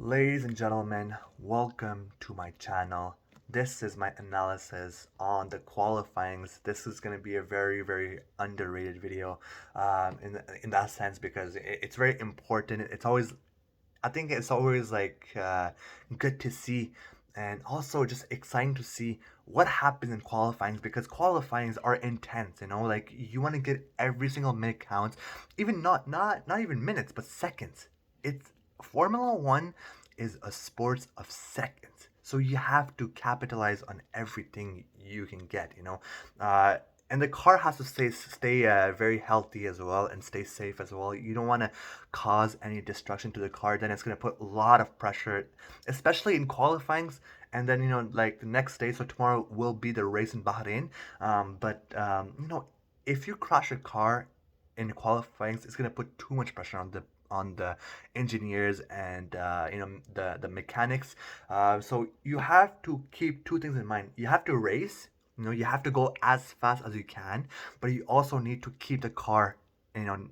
Ladies and gentlemen, welcome to my channel. This is my analysis on the qualifyings. This is going to be a very underrated video in that sense because it's very important. I think it's always good to see and also just exciting to see what happens in qualifyings because qualifyings are intense, like you want to get every single minute counts, even not even minutes, but seconds. It's Formula 1 is a sport of seconds. So you have to capitalize on everything you can get. Uh, and the car has to stay very healthy as well and stay safe as well. You don't want to cause any destruction to the car. Then it's going to put a lot of pressure, especially in qualifyings. And then like the next day, so tomorrow will be the race in Bahrain. But if you crash a car in qualifyings, it's going to put too much pressure on the engineers and the mechanics. So you have to keep two things in mind. You have to race. You have to go as fast as you can, but you also need to keep the car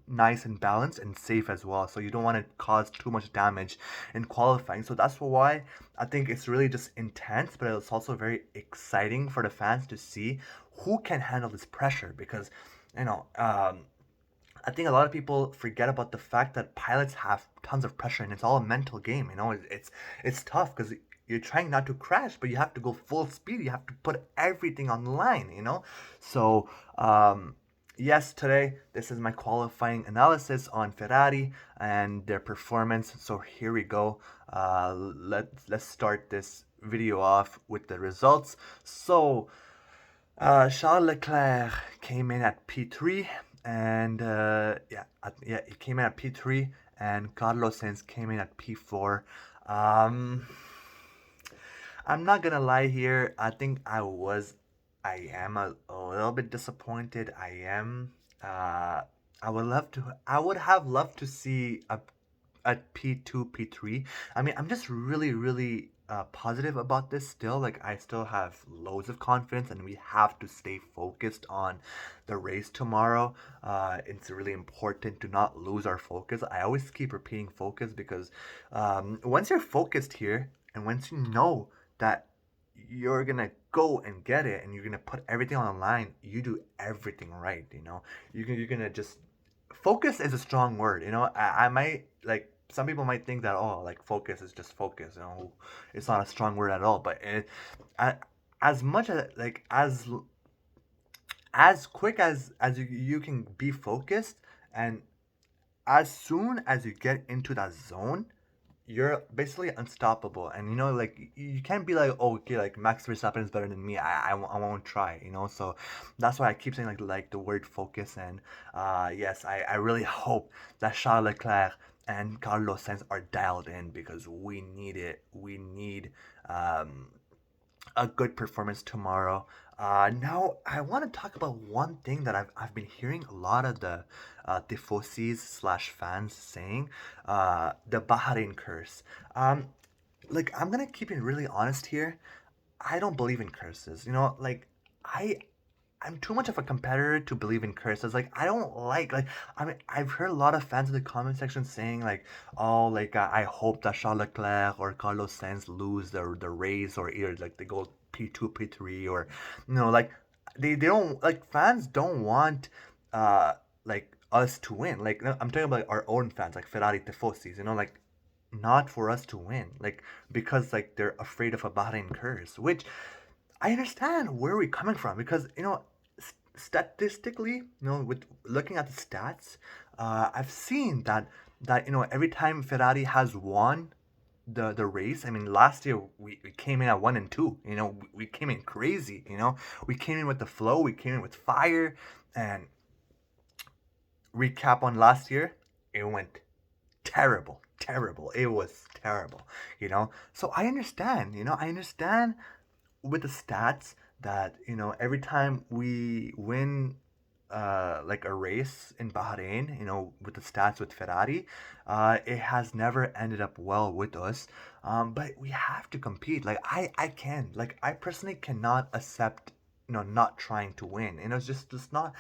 nice and balanced and safe as well, so you don't want to cause too much damage in qualifying. So that's why I think it's really just intense, but it's also very exciting for the fans to see who can handle this pressure because you know um, I think a lot of people forget about the fact that pilots have tons of pressure and it's all a mental game. It's tough because you're trying not to crash, but you have to go full speed. You have to put everything on the line. So, yes, today this is my qualifying analysis on Ferrari and their performance. So here we go. Let's start this video off with the results. So, Charles Leclerc came in at P3, and he came in at P3, and Carlos Sainz came in at P4. Um, I'm not gonna lie here. I am a little bit disappointed. I am. Uh, I would have loved to see a at P2, P3. I mean, I'm just really positive about this still. Like, I still have loads of confidence, and we have to stay focused on the race tomorrow. It's really important to not lose our focus. I always keep repeating focus because once you're focused here, and once you know that you're gonna go and get it and you're gonna put everything on the line, you do everything right. You're gonna just focus is a strong word. I might like some people might think that, oh, like focus is just focus. It's not a strong word at all, but I, as much as like as quick as you can be focused, and as soon as you get into that zone, you're basically unstoppable. And like you can't be like, oh, okay, like Max Verstappen is better than me. I won't try. So that's why I keep saying like the word focus. And yes, I really hope that Charles Leclerc and Carlos Sainz are dialed in because we need it. We need a good performance tomorrow. Now, I want to talk about one thing that I've been hearing a lot of the tifosis slash fans saying, the Bahrain curse. Like, I'm gonna keep it really honest here. I don't believe in curses. I I'm too much of a competitor to believe in curses. Like, I don't like I mean, I've heard a lot of fans in the comment section saying like, oh, like I hope that Charles Leclerc or Carlos Sainz lose the race, or either like they go P2, P3, or like they don't, like, fans don't want like us to win. Like, no, I'm talking about our own fans, like Ferrari tifosis, like not for us to win, like because like they're afraid of a Bahrain curse, which I understand where we're coming from because statistically, with looking at the stats, I've seen that every time Ferrari has won the race. I mean, last year we came in at 1 and 2. We came in crazy. We came in with the flow. We came in with fire. And recap on last year, it went terrible, terrible. It was terrible. So I understand. I understand with the stats that every time we win like a race in Bahrain, with the stats with Ferrari, it has never ended up well with us. But we have to compete. Like, I personally cannot accept not trying to win. It's just not,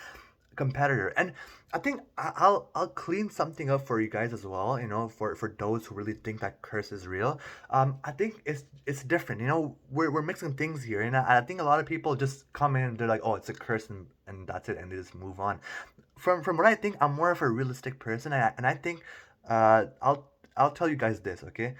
competitor. And I think I'll clean something up for you guys as well. For those who really think that curse is real. I think it's different. We're mixing things here, and I think a lot of people just come in and they're like, oh, it's a curse, and that's it, and they just move on. From what I think, I'm more of a realistic person, and I think I'll tell you guys this, okay?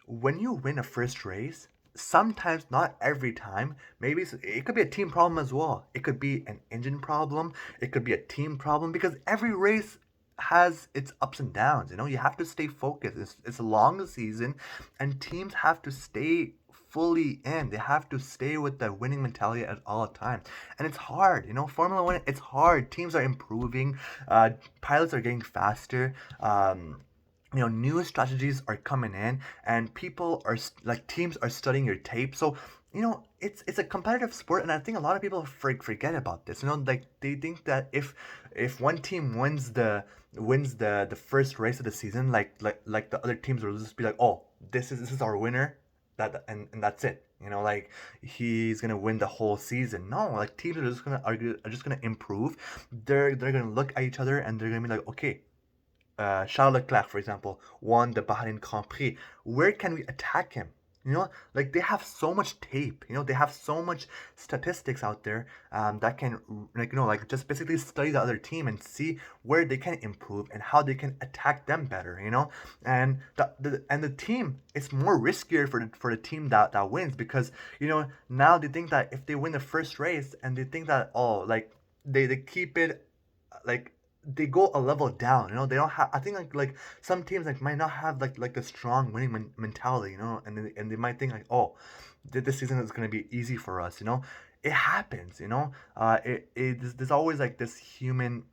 When you win a first race, sometimes, not every time, maybe it could be a team problem as well. It could be an engine problem. It could be a team problem because every race has its ups and downs. You have to stay focused. It's a long season, and teams have to stay fully in. They have to stay with the winning mentality at all time, and it's hard. Formula One. It's hard. Teams are improving. Pilots are getting faster. New strategies are coming in, and people are like teams are studying your tape. So it's a competitive sport, and I think a lot of people forget about this. Like they think that if one team wins the first race of the season, like the other teams will just be like, oh, this is our winner, and that's it. Like he's gonna win the whole season. No, like teams are just gonna improve. They're gonna look at each other, and they're gonna be like, okay, Charles Leclerc, for example, won the Bahreïn Grand Prix. Where can we attack him? Like they have so much tape. They have so much statistics out there that can, like just basically study the other team and see where they can improve and how they can attack them better. And the team, it's more riskier for the team that wins because now they think that if they win the first race and they think that, oh, like they keep it like they go a level down. They don't have. I think like some teams like might not have like a strong winning mentality. And they might think like, oh, this season is gonna be easy for us. It happens. There's always like this human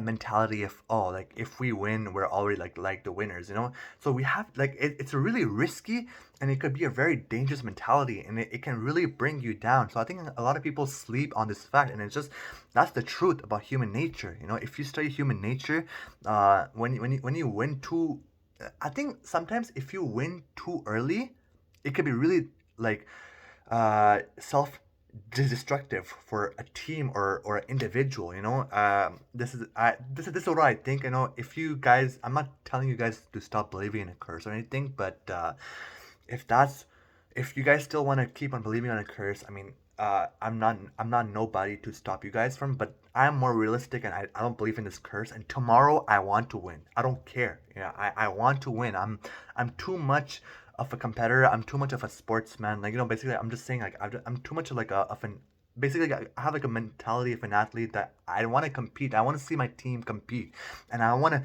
mentality of, oh, like if we win we're already like the winners. So we have like it's really risky, and it could be a very dangerous mentality, and it can really bring you down. So I think a lot of people sleep on this fact, and it's just that's the truth about human nature. If you study human nature, when you win too, I think sometimes if you win too early, it could be really like self destructive for a team or an individual. This is what I think. If you guys, I'm not telling you guys to stop believing in a curse or anything, but if that's if you guys still want to keep on believing on a curse, I mean, I'm not nobody to stop you guys from, but I'm more realistic, and I don't believe in this curse. And tomorrow I want to win. I don't care. I want to win. I'm too much of a competitor. I'm too much of a sportsman. Like, basically, I'm just saying, like, I'm too much of like of an basically, I have like a mentality of an athlete that I want to compete. I want to see my team compete, and I want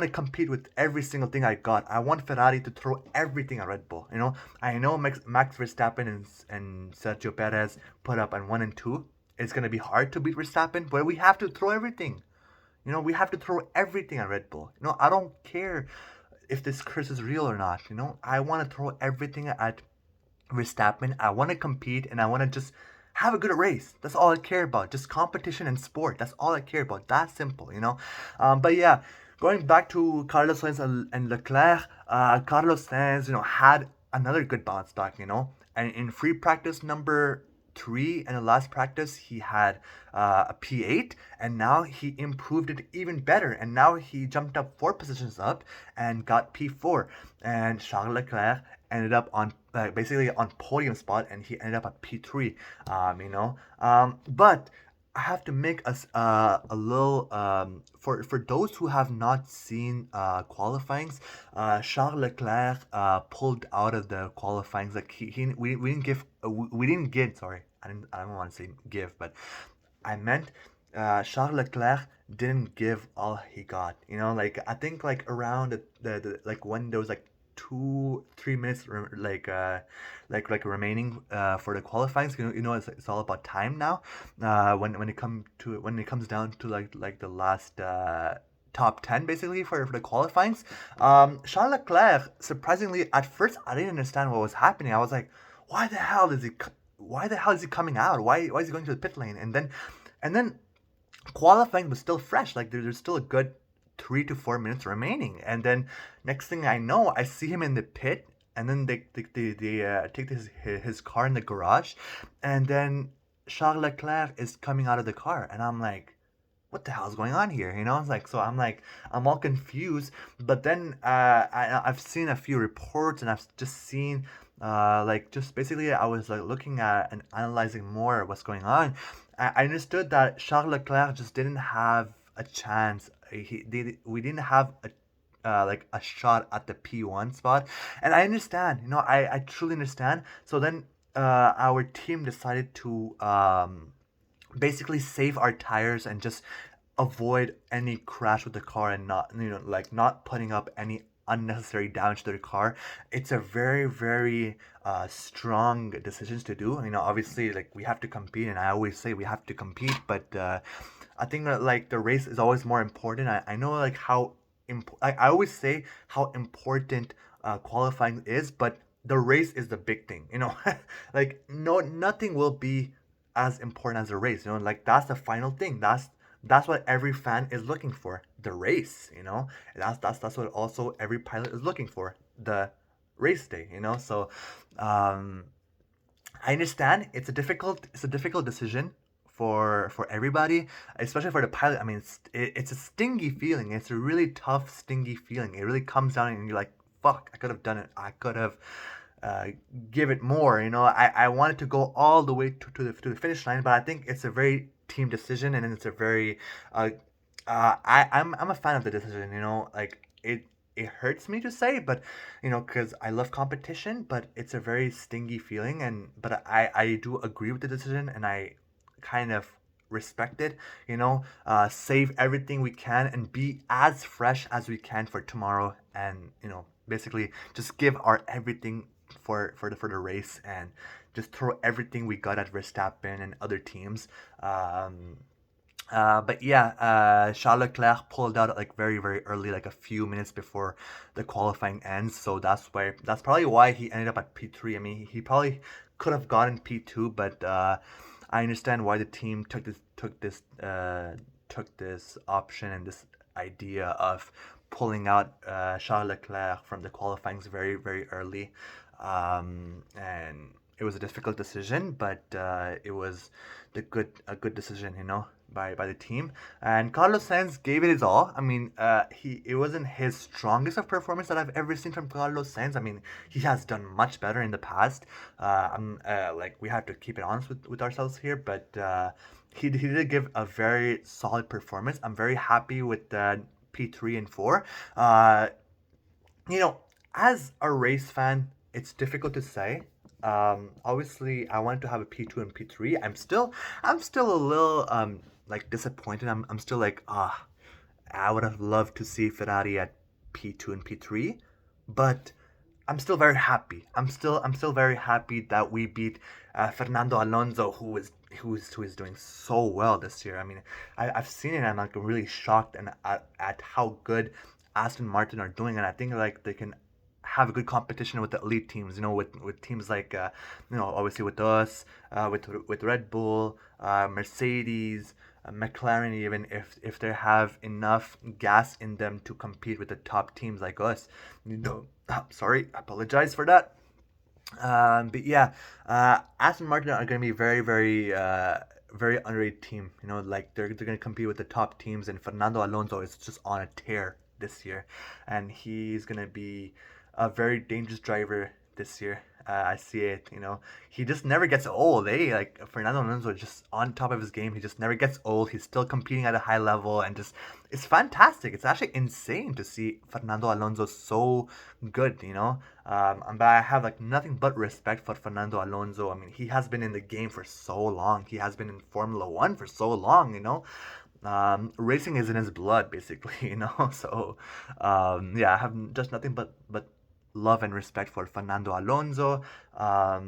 to compete with every single thing I got. I want Ferrari to throw everything at Red Bull. I know Max Verstappen and Sergio Perez put up on 1 and 2. It's gonna be hard to beat Verstappen, but we have to throw everything. We have to throw everything at Red Bull. I don't care if this curse is real or not. I want to throw everything at Verstappen. I want to compete, and I want to just have a good race. That's all I care about. Just competition and sport. That's all I care about. That simple. But yeah, going back to Carlos Sainz and Leclerc, Carlos Sainz, had another good bounce back. And in free practice number 3 and the last practice he had a P8, and now he improved it even better, and now he jumped up 4 positions up and got P4, and Charles Leclerc ended up on basically on podium spot, and he ended up at P3. But I have to make a little for those who have not seen qualifyings. Charles Leclerc pulled out of the qualifyings. Like we didn't give we didn't get, sorry, I don't want to say give, but I meant Charles Leclerc didn't give all he got. Like I think like around the like when there was like 2-3 minutes like remaining for the qualifyings. It's all about time now. When it comes down to like the last top 10 basically for the qualifyings. Charles Leclerc, surprisingly, at first I didn't understand what was happening. I was like, why the hell is he coming out? Why is he going to the pit lane? And then qualifying was still fresh. Like there's still a good 3 to 4 minutes remaining, and then next thing I know, I see him in the pit, and then they take his car in the garage, and then Charles Leclerc is coming out of the car, and I'm like, what the hell is going on here? It's like, so I'm all confused. But then I've seen a few reports, and I've just seen like, just basically, I was like looking at and analyzing more what's going on. I understood that Charles Leclerc just didn't have a chance. We didn't have like a shot at the P1 spot. And I understand, I truly understand. So then our team decided to basically save our tires and just avoid any crash with the car, and not, like, not putting up any unnecessary damage to the car. It's a very, very strong decisions to do. Obviously, like, we have to compete, and I always say we have to compete, but I think that, like, the race is always more important. I know, like, how I always say how important qualifying is, but the race is the big thing. Like, no, nothing will be as important as a race. Like, that's the final thing. That's what every fan is looking for. The race. That's what also every pilot is looking for. The race day. So um, I understand it's a difficult decision for everybody, especially for the pilot. I mean, it's a stingy feeling. It's a really tough, stingy feeling. It really comes down, and you're like, fuck, I could have done it. I could have uh, give it more. I wanted to go all the way to the finish line, but I think it's a very team decision, and it's a very uh, I'm a fan of the decision. Like, it hurts me to say, but because I love competition, but it's a very stingy feeling, but I do agree with the decision, and I kind of respect it. Save everything we can and be as fresh as we can for tomorrow, and basically just give our everything for the race, and just throw everything we got at Verstappen and other teams. But yeah, Charles Leclerc pulled out like very, very early, like a few minutes before the qualifying ends. So that's probably why he ended up at P3. I mean, he probably could have gotten P2, but I understand why the team took this option and this idea of pulling out Charles Leclerc from the qualifyings very, very early. And it was a difficult decision, but it was a good decision, by the team. And Carlos Sainz gave it his all. I mean, it wasn't his strongest of performance that I've ever seen from Carlos Sainz. I mean, he has done much better in the past. Like, we have to keep it honest with ourselves here, but he did give a very solid performance. I'm very happy with the P3 and 4. You know, as a race fan, it's difficult to say. Obviously, I wanted to have a P2 and P3. I'm still a little like, disappointed. I'm still like, I would have loved to see Ferrari at P2 and P3, but I'm still very happy. I'm still very happy that we beat Fernando Alonso, who is doing so well this year. I mean, I've seen it, and I'm like really shocked and at how good Aston Martin are doing, and I think like they can have a good competition with the elite teams. With teams like obviously with us, with Red Bull, Mercedes, McLaren, even if they have enough gas in them to compete with the top teams like us. Sorry, I apologize for that. But yeah, Aston Martin are going to be very, very, very underrated team. Like, they're going to compete with the top teams, and Fernando Alonso is just on a tear this year, and he's going to be a very dangerous driver this year. I see it. He just never gets old. Like, Fernando Alonso is just on top of his game. He just never gets old. He's still competing at a high level, and just, it's fantastic. It's actually insane to see Fernando Alonso so good. But I have like nothing but respect for Fernando Alonso. I mean, he has been in the game for so long. He has been in Formula One for so long. Racing is in his blood, basically. So yeah, I have just nothing but love and respect for Fernando Alonso. I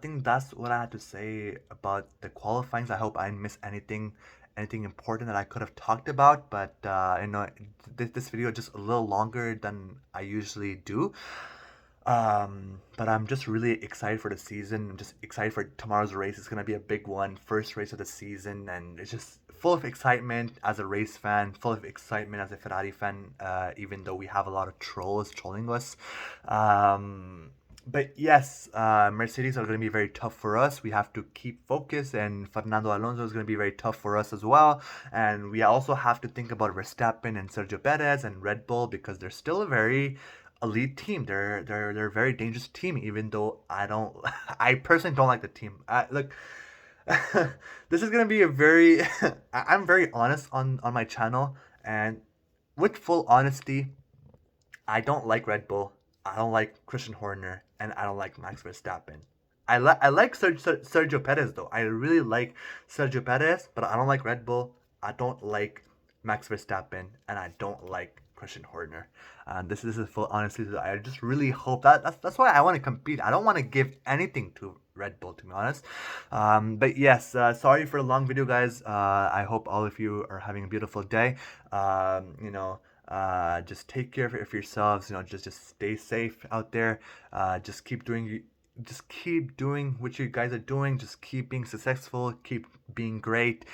think that's what I had to say about the qualifyings. I hope I didn't miss anything important that I could have talked about, but this video is just a little longer than I usually do. But I'm just really excited for the season. I'm just excited for tomorrow's race. It's gonna be a big one, first race of the season, and it's just full of excitement as a race fan, full of excitement as a Ferrari fan. Even though we have a lot of trolls trolling us, But yes, Mercedes are going to be very tough for us. We have to keep focus, and Fernando Alonso is going to be very tough for us as well. And we also have to think about Verstappen and Sergio Perez and Red Bull because they're still a very elite team. They're a very dangerous team. Even though I don't, I personally don't like the team. Look, this is going to be a very. I'm very honest on my channel, and with full honesty, I don't like Red Bull. I don't like Christian Horner, and I don't like Max Verstappen. I like Sergio Perez though. I really like Sergio Perez, but I don't like Red Bull. I don't like Max Verstappen, and I don't like Christian Horner. This is a full honesty. I just really hope that's why I want to compete. I don't want to give anything to Red Bull, to be honest. But yes, sorry for a long video, guys. I hope all of you are having a beautiful day. Just take care of yourselves. Just stay safe out there. Just keep doing what you guys are doing. Just keep being successful. Keep being great.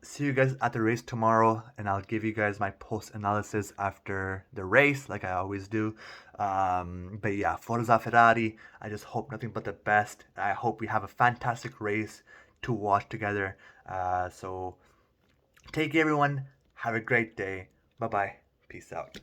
See you guys at the race tomorrow, and I'll give you guys my post analysis after the race, like I always do. But yeah, Forza Ferrari. I just hope nothing but the best. I hope we have a fantastic race to watch together. So take care, everyone. Have a great day. Bye bye. Peace out.